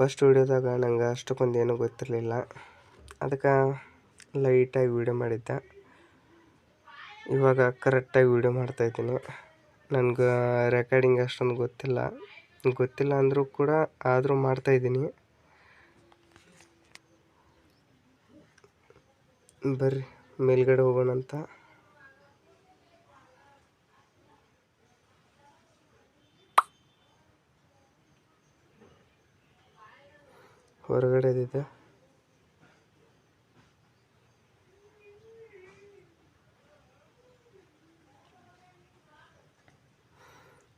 First ವೀಡಿಯೋದಾಗ ನಂಗೆ ಅಷ್ಟಕ್ಕೊಂದು ಏನೂ ಗೊತ್ತಿರಲಿಲ್ಲ. ಅದಕ್ಕೆ ಲೈಟಾಗಿ ವೀಡಿಯೋ ಮಾಡಿದ್ದೆ. ಇವಾಗ ಕರೆಕ್ಟಾಗಿ ವೀಡಿಯೋ ಮಾಡ್ತಾಯಿದ್ದೀನಿ. ನನಗೆ ರೆಕಾರ್ಡಿಂಗ್ ಅಷ್ಟೊಂದು ಗೊತ್ತಿಲ್ಲ ಅಂದರೂ ಕೂಡ ಆದರೂ ಮಾಡ್ತಾಯಿದ್ದೀನಿ. ಬರ್ರಿ ಮೇಲ್ಗಡೆ ಹೋಗೋಣಂತ. ಹೊರಗಡೆದಿದೆ.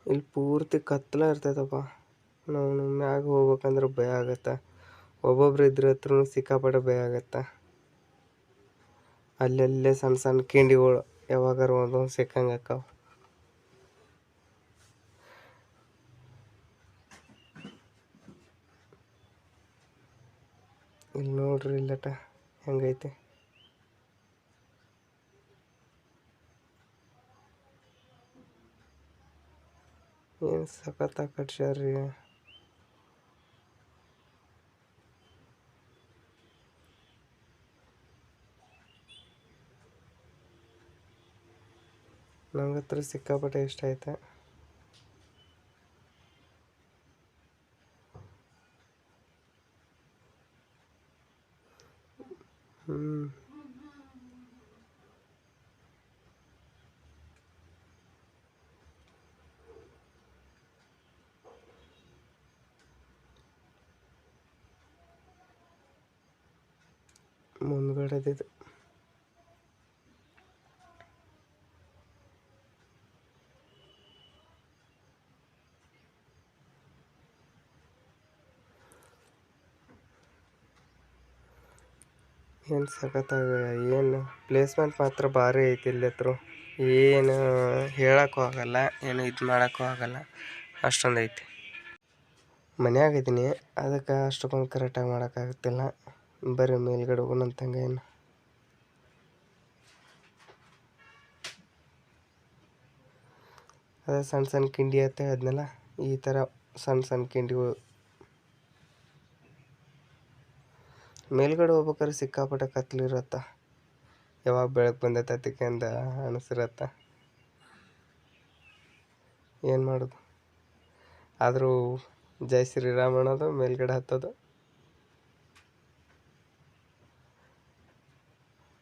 ಇಲ್ಲಿ ಪೂರ್ತಿ ಕತ್ತಲ ಇರ್ತೈತಪ್ಪ. ನಾವು ಮ್ಯಾಗ ಹೋಗ್ಬೇಕಂದ್ರೆ ಭಯ ಆಗತ್ತೆ. ಒಬ್ಬೊಬ್ರು ಇದ್ರ ಹತ್ರ ಸಿಕ್ಕಾಪಟ್ಟೆ ಭಯ ಆಗತ್ತೆ. ಅಲ್ಲಲ್ಲೇ ಸಣ್ಣ ಸಣ್ಣ ಕಿಂಡಿಗಳು ಯಾವಾಗಾರ ಒಂದೊಂದು ಸಿಕ್ಕಂಗೆ ಅಕ್ಕಾವ. ಇಲ್ಲಿ ನೋಡ್ರಿ ಇಲ್ಲಟ ಹೆಂಗೈತೆ. ಏನು ಸಖತ್ತಾಗಿ ಕಟ್ಸ್ಯಾರ್ರಿ. ನಂಗತ್ರ ಸಿಕ್ಕಾಪಟ್ಟೆ ಇಷ್ಟ ಐತೆ. ಮುಂದ್ಗಡೆದಿದು ಏನು ಸಖತ್ತಾಗ. ಏನು ಪ್ಲೇಸ್ಮೆಂಟ್ ಮಾತ್ರ ಭಾರಿ ಐತಿ. ಇಲ್ಲಿ ಹತ್ರ ಏನು ಹೇಳೋಕ್ಕೂ ಆಗಲ್ಲ, ಏನು ಇದು ಮಾಡೋಕ್ಕೂ ಆಗಲ್ಲ, ಅಷ್ಟೊಂದು ಐತಿ. ಮನ್ಯಾಗಿದ್ದೀನಿ, ಅದಕ್ಕೆ ಅಷ್ಟೊಂದು ಕರೆಕ್ಟಾಗಿ ಮಾಡೋಕ್ಕಾಗುತ್ತಿಲ್ಲ. ಬರ್ರಿ ಮೇಲ್ಗಡೆ ಹೋಗೋಣಂತಂಗೆ. ಏನು ಅದೇ ಸಣ್ಣ ಸಣ್ಣ ಕಿಂಡಿ ಅಂತ ಹೇಳಿದ್ನಲ್ಲ, ಈ ಥರ ಸಣ್ಣ ಸಣ್ಣ ಕಿಂಡಿಗಳು. ಮೇಲ್ಗಡೆ ಹೋಗ್ಬೇಕಾದ್ರೆ ಸಿಕ್ಕಾಪಟ್ಟೆ ಕತ್ಲಿರತ್ತ. ಯಾವಾಗ ಬೆಳಕು ಬಂದೈತೆ ಅದಕ್ಕೆ ಅಂದ ಅನಿಸಿರತ್ತ. ಏನು ಮಾಡೋದು. ಆದರೂ ಜೈ ಶ್ರೀರಾಮ್ ಅನ್ನೋದು, ಮೇಲ್ಗಡೆ ಹತ್ತೋದು.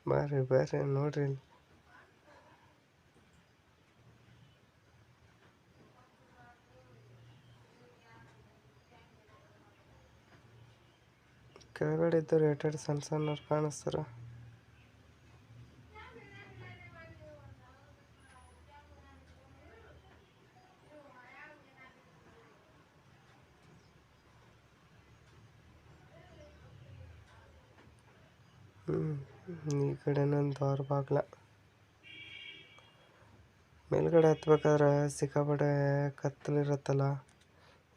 ಬರ್ರಿ ನೋಡ್ರಿ. ಕೆಳಗಡೆ ಇದ್ದವ್ರು ಎಷ್ಟಾರು ಸಣ್ಣ ಸಣ್ಣವ್ರು ಕಾಣಿಸ್ತಾರ. ಈ ಕಡೆನೊಂದು ದ್ವಾರ ಬಾಗ್ಲ. ಮೇಲ್ಗಡೆ ಹತ್ಬೇಕಾದ್ರೆ ಸಿಕ್ಕಾಪಟ್ಟೆ ಕತ್ತಲಿರತ್ತಲ್ಲ,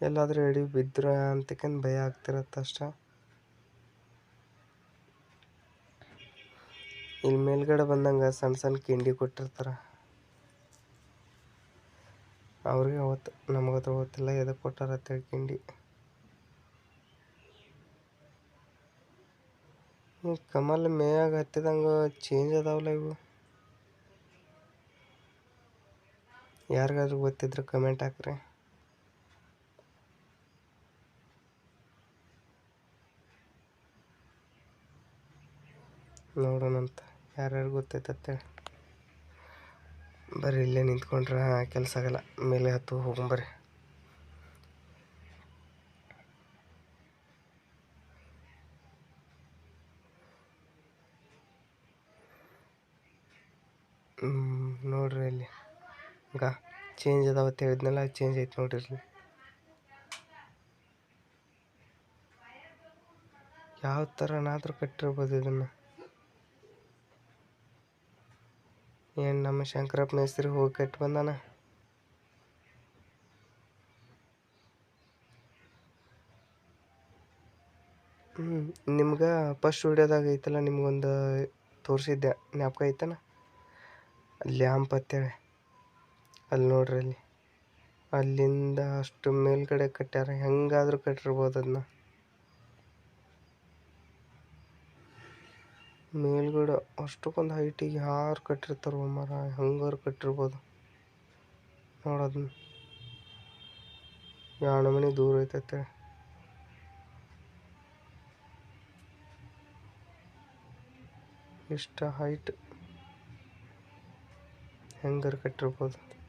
ಎಲ್ಲಾದರೂ ಎಡಿ ಬಿದ್ದರೆ ಅಂತಕ್ಕಂದು ಭಯ ಆಗ್ತಿರತ್ತಷ್ಟೆ. ಇಲ್ಲಿ ಮೇಲ್ಗಡೆ ಬಂದಂಗೆ ಸಣ್ಣ ಸಣ್ಣ ಕಿಂಡಿ ಕೊಟ್ಟಿರ್ತಾರೆ. ಅವ್ರಿಗೆ ಅವತ್ತು ನಮಗತ್ರ ಗೊತ್ತಿಲ್ಲ ಎದಕ್ಕೆ ಕೊಟ್ಟಾರತ್ತೇಳಿ ಕಿಂಡಿ. ಕಮಲ್ ಮೇಯಾಗ ಹತ್ತಿದಂಗೆ ಚೇಂಜ್ ಅದಾವಲ್ಲ ಇವು. ಯಾರಿಗಾದ್ರೂ ಗೊತ್ತಿದ್ರೆ ಕಮೆಂಟ್ ಹಾಕ್ರಿ. ನೋಡೋಣಂತ ಯಾರ್ಯಾರು ಗೊತ್ತೈತಂತೇಳಿ. ಬರ್ರಿ ಇಲ್ಲೇ ನಿಂತ್ಕೊಂಡ್ರೆ ಕೆಲಸ ಆಗಲ್ಲ. ಮೇಲೆ ಹತ್ತು ಹೋಗೊಂಬರ್ರಿ. ನೋಡ್ರಿ ಇಲ್ಲಿ ಈಗ ಚೇಂಜ್ ಅದಾವತ್ತು ಹೇಳಿದ್ನಲ್ಲ, ಚೇಂಜ್ ಐತೆ ನೋಡ್ರಿ. ಯಾವ ಥರನಾದ್ರೂ ಕಟ್ಟಿರ್ಬೋದು ಇದನ್ನು. ಏನು ನಮ್ಮ ಶಂಕರಪ್ಪ ಮೇಸ್ತ್ರಿ ಹೋಗಿ ಕಟ್ಟಿ ಬಂದಾನ. ನಿಮ್ಗೆ ಫಸ್ಟ್ ವೀಡಿಯೋದಾಗ ಐತಲ್ಲ, ನಿಮ್ಗೊಂದು ತೋರಿಸಿದ್ದೆ, ಜ್ಞಾಪಕ ಐತನ? ಲ್ಯಾಂಪ್ ಅಂತೇಳಿ ಅಲ್ಲಿ ನೋಡ್ರಿ. ಅಲ್ಲಿಂದ ಅಷ್ಟು ಮೇಲ್ಗಡೆ ಕಟ್ಟ್ಯಾರ. ಹೆಂಗಾದ್ರೂ ಕಟ್ಟಿರ್ಬೋದು ಅದನ್ನ. ಮೇಲ್ಗಡೆ ಅಷ್ಟಕ್ಕೊಂದು ಹೈಟಿಗೆ ಯಾರು ಕಟ್ಟಿರ್ತಾರೋ ಮರ, ಹಂಗಾರು ಕಟ್ಟಿರ್ಬೋದು ನೋಡೋದನ್ನ. ಯಾವ ನಮೂನಿ ದೂರ ಐತೈತೆ. ಇಷ್ಟ ಹೈಟ್ ಹೆಂಗಾರು ಕಟ್ಟಿರ್ಬೋದು.